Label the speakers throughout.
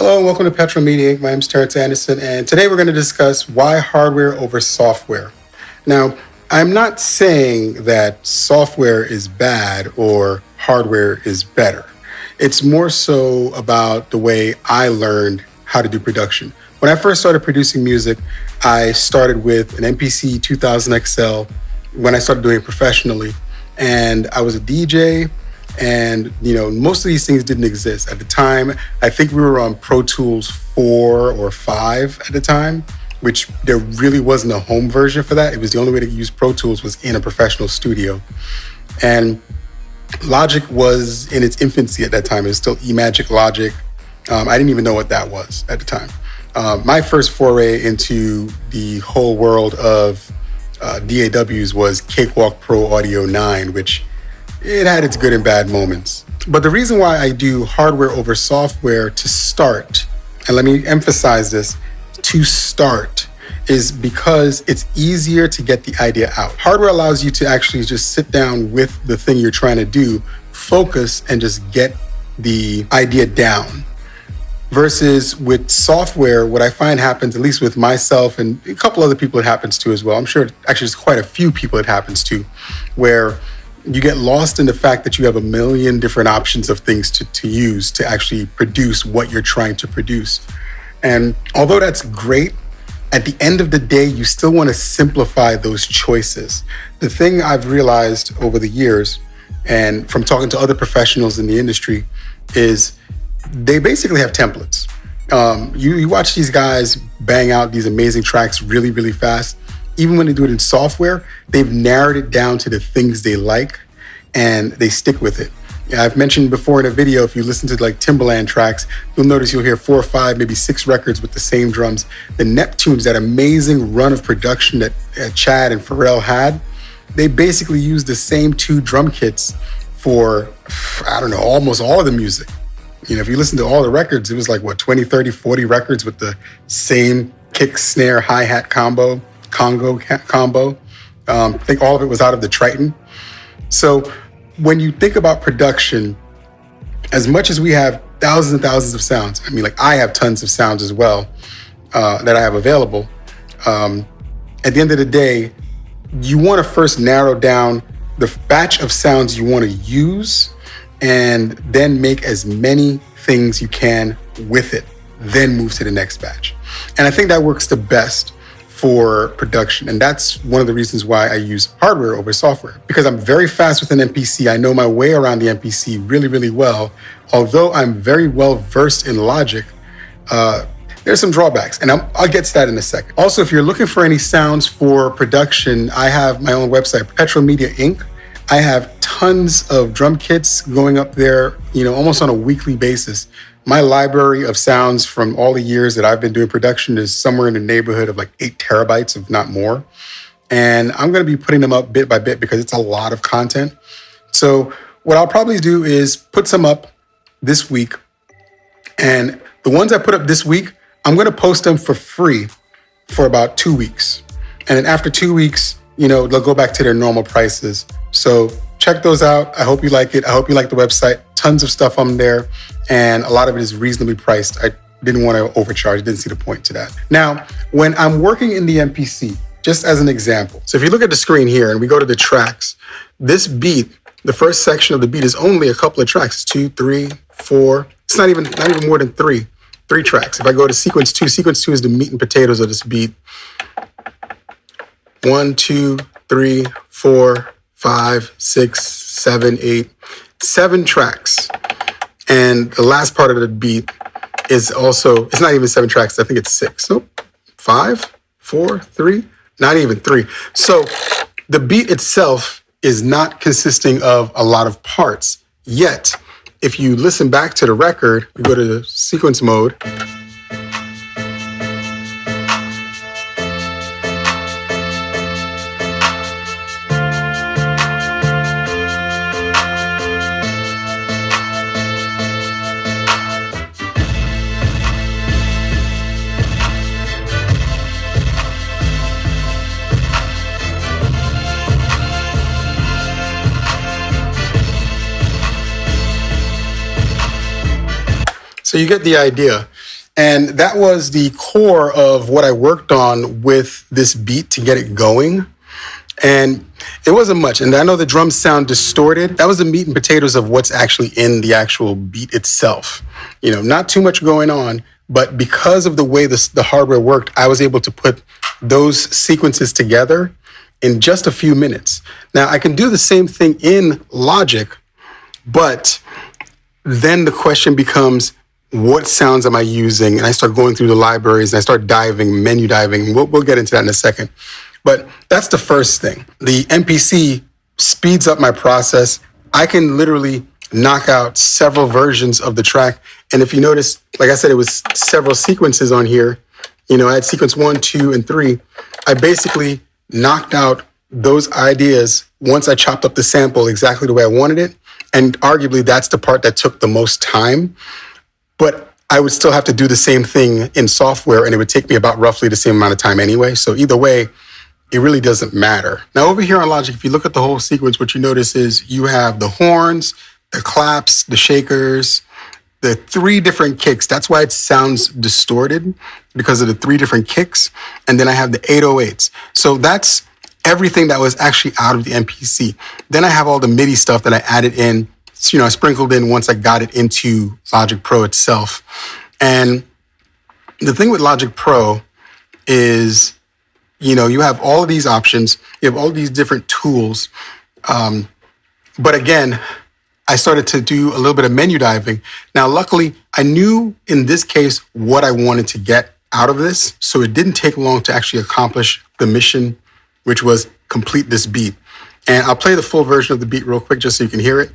Speaker 1: Hello and welcome to Petrol Media Inc. My name is Terrence Anderson, and today we're going to discuss why hardware over software. Now, I'm not saying that software is bad or hardware is better. It's more so about the way I learned how to do production. When I first started producing music, I started with an MPC 2000 XL when I started doing it professionally, and I was a DJ. And, most of these things didn't exist at the time. I think we were on Pro Tools 4 or 5 at the time, which there really wasn't a home version for that. It was the only way to use Pro Tools was in a professional studio. And Logic was in its infancy at that time. It was still eMagic Logic. I didn't even know what that was at the time. My first foray into the whole world of DAWs was Cakewalk Pro Audio 9, which it had its good and bad moments. But the reason why I do hardware over software to start, and let me emphasize this, to start, is because it's easier to get the idea out. Hardware allows you to actually just sit down with the thing you're trying to do, focus, and just get the idea down. Versus with software, what I find happens, at least with myself and a couple other people it happens to as well, I'm sure actually there's quite a few people it happens to, where you get lost in the fact that you have a million different options of things to use to actually produce what you're trying to produce. And although that's great, at the end of the day, you still want to simplify those choices. The thing I've realized over the years, and from talking to other professionals in the industry, is they basically have templates. You watch these guys bang out these amazing tracks really, really fast. Even when they do it in software, they've narrowed it down to the things they like and they stick with it. I've mentioned before in a video, if you listen to like Timbaland tracks, you'll notice you'll hear 4 or 5, maybe 6 records with the same drums. The Neptunes, that amazing run of production that Chad and Pharrell had, they basically used the same 2 drum kits for, almost all of the music. If you listen to all the records, it was like 20, 30, 40 records with the same kick, snare, hi-hat Congo combo. I think all of it was out of the Triton. So when you think about production, as much as we have thousands and thousands of sounds, I have tons of sounds as well that I have available. At the end of the day, you want to first narrow down the batch of sounds you want to use and then make as many things you can with it, then move to the next batch. And I think that works the best for production. And that's one of the reasons why I use hardware over software, because I'm very fast with an MPC. I know my way around the MPC really, really well. Although I'm very well versed in Logic, there's some drawbacks, and I'll get to that in a second. Also, if you're looking for any sounds for production, I have my own website, Petrol Media Inc. I have tons of drum kits going up there, almost on a weekly basis. My library of sounds from all the years that I've been doing production is somewhere in the neighborhood of 8 terabytes, if not more. And I'm going to be putting them up bit by bit because it's a lot of content. So what I'll probably do is put some up this week. And the ones I put up this week, I'm going to post them for free for about 2 weeks. And then after 2 weeks, they'll go back to their normal prices. So check those out. I hope you like it. I hope you like the website. Tons of stuff on there. And a lot of it is reasonably priced. I didn't want to overcharge. Didn't see the point to that. Now, when I'm working in the MPC, just as an example. So if you look at the screen here and we go to the tracks, this beat, the first section of the beat is only a couple of tracks. 2, 3, 4. It's not even more than 3 tracks. If I go to sequence 2 is the meat and potatoes of this beat. 1, 2, 3, 4, 5, 6, 7, 8, 7 tracks. And the last part of the beat is also, it's not even 7 tracks. I think it's 6. So 5, 4, 3, not even 3. So the beat itself is not consisting of a lot of parts. Yet, if you listen back to the record, you go to the sequence mode. So you get the idea. And that was the core of what I worked on with this beat to get it going. And it wasn't much. And I know the drums sound distorted. That was the meat and potatoes of what's actually in the actual beat itself. Not too much going on, but because of the way the hardware worked, I was able to put those sequences together in just a few minutes. Now, I can do the same thing in Logic, but then the question becomes, what sounds am I using? And I start going through the libraries and I start menu diving. We'll get into that in a second. But that's the first thing. The MPC speeds up my process. I can literally knock out several versions of the track. And if you notice, like I said, it was several sequences on here. I had sequence 1, 2, and 3. I basically knocked out those ideas once I chopped up the sample exactly the way I wanted it. And arguably, that's the part that took the most time. But I would still have to do the same thing in software, and it would take me about roughly the same amount of time anyway. So either way, it really doesn't matter. Now, over here on Logic, if you look at the whole sequence, what you notice is you have the horns, the claps, the shakers, the 3 different kicks. That's why it sounds distorted, because of the 3 different kicks. And then I have the 808s. So that's everything that was actually out of the MPC. Then I have all the MIDI stuff that I added in, I sprinkled in once I got it into Logic Pro itself. And the thing with Logic Pro is, you have all of these options, you have all these different tools. But again, I started to do a little bit of menu diving. Now, luckily, I knew in this case what I wanted to get out of this. So it didn't take long to actually accomplish the mission, which was complete this beat. And I'll play the full version of the beat real quick just so you can hear it.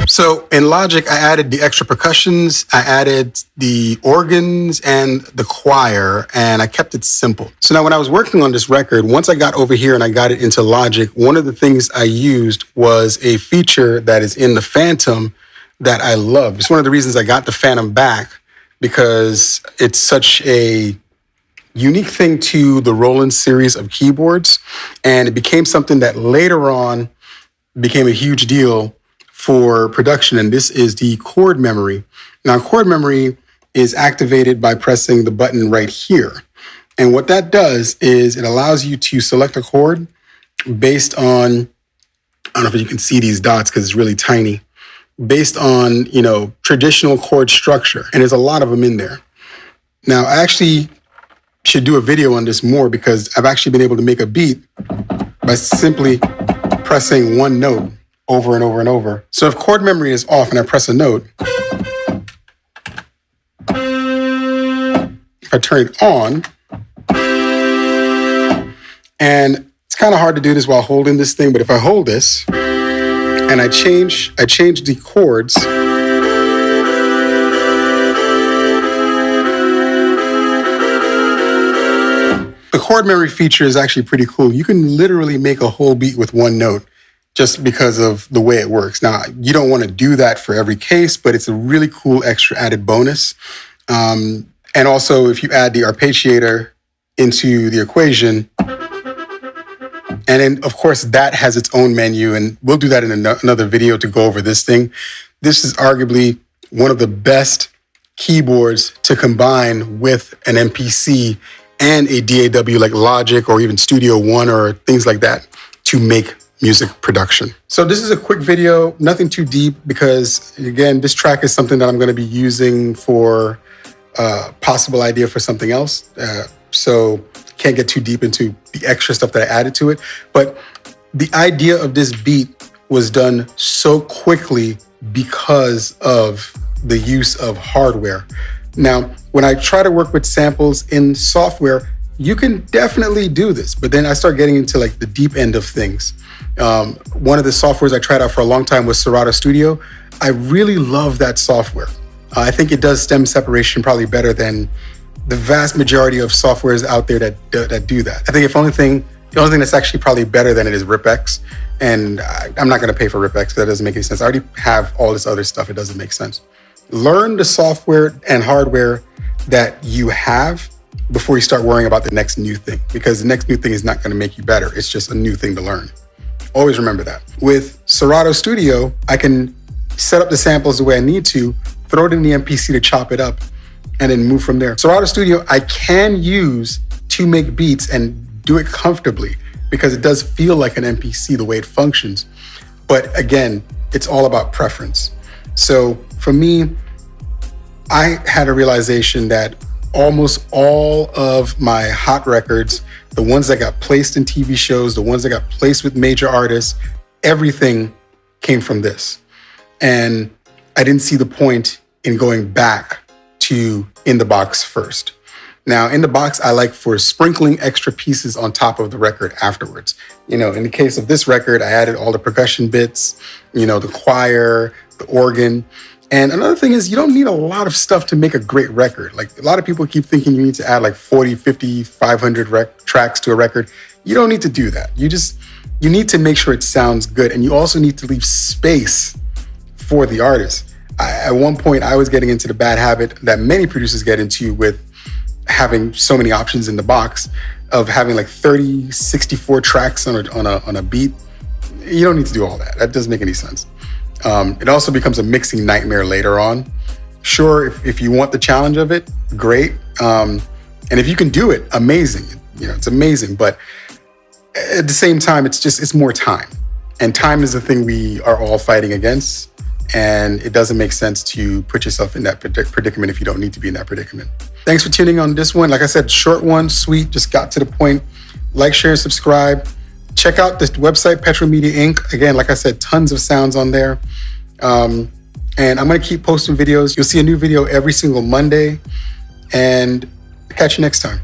Speaker 1: So in Logic, I added the extra percussions, I added the organs and the choir, and I kept it simple. So now when I was working on this record, once I got over here and I got it into Logic, one of the things I used was a feature that is in the Phantom that I love. It's one of the reasons I got the Phantom back, because it's such a unique thing to the Roland series of keyboards. And it became something that later on became a huge deal for production, and this is the chord memory. Now, chord memory is activated by pressing the button right here. And what that does is it allows you to select a chord based on, I don't know if you can see these dots because it's really tiny, based on, traditional chord structure. And there's a lot of them in there. Now, I actually should do a video on this more, because I've actually been able to make a beat by simply pressing one note over and over and over. So if chord memory is off and I press a note, if I turn it on, and it's kind of hard to do this while holding this thing, but if I hold this and I change the chords, the chord memory feature is actually pretty cool. You can literally make a whole beat with one note, just because of the way it works. Now, you don't want to do that for every case, but it's a really cool extra added bonus. And also, if you add the arpeggiator into the equation, and then, of course, that has its own menu, and we'll do that in another video to go over this thing. This is arguably one of the best keyboards to combine with an MPC and a DAW like Logic or even Studio One or things like that to make music production. So this is a quick video, nothing too deep, because again, this track is something that I'm going to be using for a possible idea for something else. So can't get too deep into the extra stuff that I added to it. But the idea of this beat was done so quickly because of the use of hardware. Now, when I try to work with samples in software, you can definitely do this, but then I start getting into like the deep end of things. One of the softwares I tried out for a long time was Serato Studio. I really love that software. I think it does stem separation probably better than the vast majority of softwares out there that do that. I think the only thing that's actually probably better than it is RipX. And I'm not going to pay for RipX. That doesn't make any sense. I already have all this other stuff. It doesn't make sense. Learn the software and hardware that you have before you start worrying about the next new thing, because the next new thing is not going to make you better. It's just a new thing to learn. Always remember that. With Serato Studio, I can set up the samples the way I need to, throw it in the MPC to chop it up, and then move from there. Serato Studio, I can use to make beats and do it comfortably because it does feel like an MPC the way it functions. But again, it's all about preference. So for me, I had a realization that almost all of my hot records, the ones that got placed in TV shows, the ones that got placed with major artists, everything came from this. And I didn't see the point in going back to in the box first. Now, in the box, I like for sprinkling extra pieces on top of the record afterwards. In the case of this record, I added all the percussion bits, the choir, the organ. And another thing is, you don't need a lot of stuff to make a great record. Like, a lot of people keep thinking you need to add like 40, 50, 500 tracks to a record. You don't need to do that. You need to make sure it sounds good. And you also need to leave space for the artist. At one point, I was getting into the bad habit that many producers get into with having so many options in the box, of having like 30, 64 tracks on a beat. You don't need to do all that. That doesn't make any sense. It also becomes a mixing nightmare later on. Sure, if you want the challenge of it, great. And if you can do it, amazing. It's amazing. But at the same time, it's more time. And time is the thing we are all fighting against. And it doesn't make sense to put yourself in that predicament if you don't need to be in that predicament. Thanks for tuning on this one. Like I said, short one, sweet, just got to the point. Like, share, subscribe. Check out this website, Petro Media Inc. Again, like I said, tons of sounds on there. And I'm going to keep posting videos. You'll see a new video every single Monday. And catch you next time.